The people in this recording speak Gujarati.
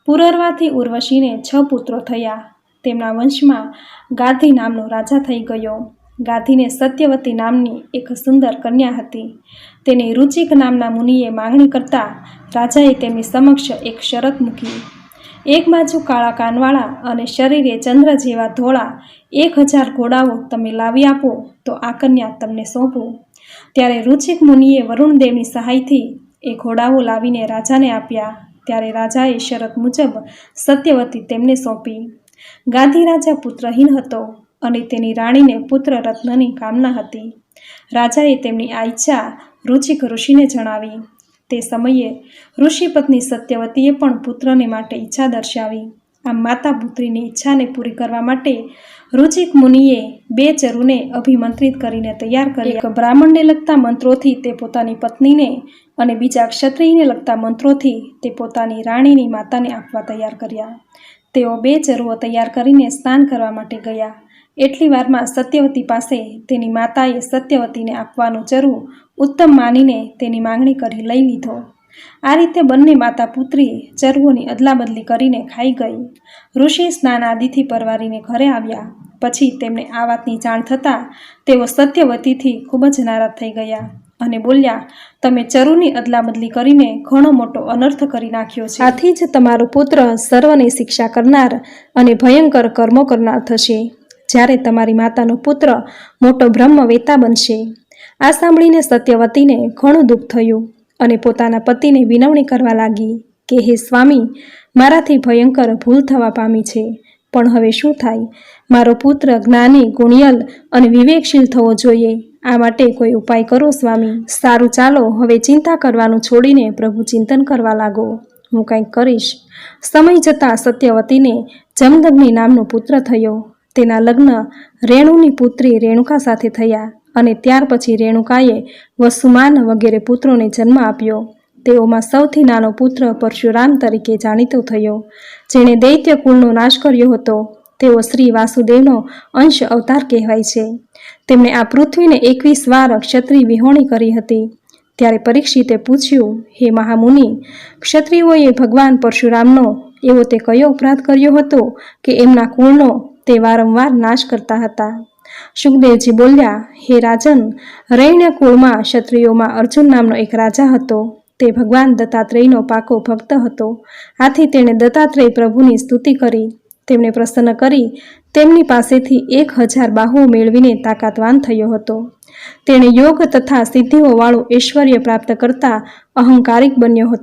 પુરરવાથી ઉર્વશીને 6 પુત્રો થયા. તેમના વંશમાં ગાધી નામનો રાજા થઈ ગયો. ગાધીને સત્યવતી નામની એક સુંદર કન્યા હતી. તેને રુચિક નામના મુનિએ માંગણી કરતા રાજાએ તેમની સમક્ષ એક શરત મૂકી. એક બાજુ કાળા કાનવાળા અને શરીરે ચંદ્ર જેવા ધોળા 1000 ઘોડાઓ તમે લાવી આપો તો આ કન્યા તમને સોંપું. ત્યારે રુચિક મુનિએ વરુણદેવની સહાયથી એ ઘોડાઓ લાવીને રાજાને આપ્યા. ત્યારે રાજાએ શરત મુજબ સત્યવતી તેમને સોંપી. ગાધી રાજા પુત્રહીન હતો અને તેની રાણીને પુત્ર રત્નની કામના હતી. રાજાએ તેમની આ ઈચ્છા રુચિક ઋષિને જણાવી. તે સમયે ઋષિ પત્ની સત્યવતીએ પણ પુત્રને માટે ઈચ્છા દર્શાવી. આમ માતા પુત્રીની ઈચ્છાને પૂરી કરવા માટે રુચિક મુનિએ 2 ચરુને અભિમંત્રિત કરીને તૈયાર કર્યા. એક બ્રાહ્મણને લગતા મંત્રોથી તે પોતાની પત્નીને અને બીજા ક્ષત્રિયને લગતા મંત્રોથી તે પોતાની રાણીની માતાને આપવા તૈયાર કર્યા. તેઓ 2 ચરુઓ તૈયાર કરીને સ્નાન કરવા માટે ગયા. એટલી વારમાં સત્યવતી પાસે તેની માતાએ સત્યવતીને આપવાનું ચરુ ઉત્તમ માનીને તેની માંગણી કરી લઈ લીધો. આ રીતે બંને માતા પુત્રી ચરુઓની અદલાબદલી કરીને ખાઈ ગઈ. ઋષિ સ્નાન આદિથી પરવારીને ઘરે આવ્યા. પછી તેમને આ વાતની જાણ થતાં તેઓ સત્યવતીથી ખૂબ જ નારાજ થઈ ગયા અને બોલ્યા, તમે ચરુની અદલાબદલી કરીને ઘણો મોટો અનર્થ કરી નાખ્યો છે. આથી જ તમારો પુત્ર સર્વને શિક્ષા કરનાર અને ભયંકર કર્મો કરનાર થશે. જ્યારે તમારી માતાનો પુત્ર મોટો બ્રહ્મવેતા બનશે. આ સાંભળીને સત્યવતીને ઘણું દુઃખ થયું અને પોતાના પતિને વિનવણી કરવા લાગી કે હે સ્વામી, મારાથી ભયંકર ભૂલ થવા પામી છે, પણ હવે શું થાય? મારો પુત્ર જ્ઞાની, ગુણિયલ અને વિવેકશીલ થવો જોઈએ. આ માટે કોઈ ઉપાય કરો સ્વામી. સારું, ચાલો હવે ચિંતા કરવાનું છોડીને પ્રભુ ચિંતન કરવા લાગો. હું કંઈક કરીશ. સમય જતાં સત્યવતીને જમદગ્નિ નામનો પુત્ર થયો. તેના લગ્ન રેણુની પુત્રી રેણુકા સાથે થયા અને ત્યાર પછી રેણુકાએ વસુમાન વગેરે પુત્રોને જન્મ આપ્યો. તેઓમાં સૌથી નાનો પુત્ર પરશુરામ તરીકે જાણીતો થયો, જેણે દૈત્ય કુળનો નાશ કર્યો હતો. તેઓ શ્રી વાસુદેવનો અંશ અવતાર કહેવાય છે. તેમણે આ પૃથ્વીને 21 વાર ક્ષત્રિય વિહોણી કરી હતી. ત્યારે પરીક્ષિતે પૂછ્યું, હે મહામુનિ, ક્ષત્રિયોએ ભગવાન પરશુરામનો એવો તે કયો અપરાધ કર્યો હતો કે એમના કુળનો તે વારંવાર નાશ કરતા હતા? સુખદેવજી બોલ્યા, હે રાજન, રૈણ્ય કુળમાં ક્ષત્રિયોમાં અર્જુન નામનો એક રાજા હતો. તે ભગવાન દત્તાત્રેયનો પાકો ભક્ત હતો. આથી તેણે દત્તાત્રેય પ્રભુની સ્તુતિ કરી. તેમને પ્રસન્ન કરી તેમની પાસેથી 1000 બાહુઓ મેળવીને તાકાતવાન થયો હતો. તેણે યોગ તથા સિદ્ધિઓવાળું ઐશ્વર્ય પ્રાપ્ત કરતા અહંકારિક બન્યો હતો.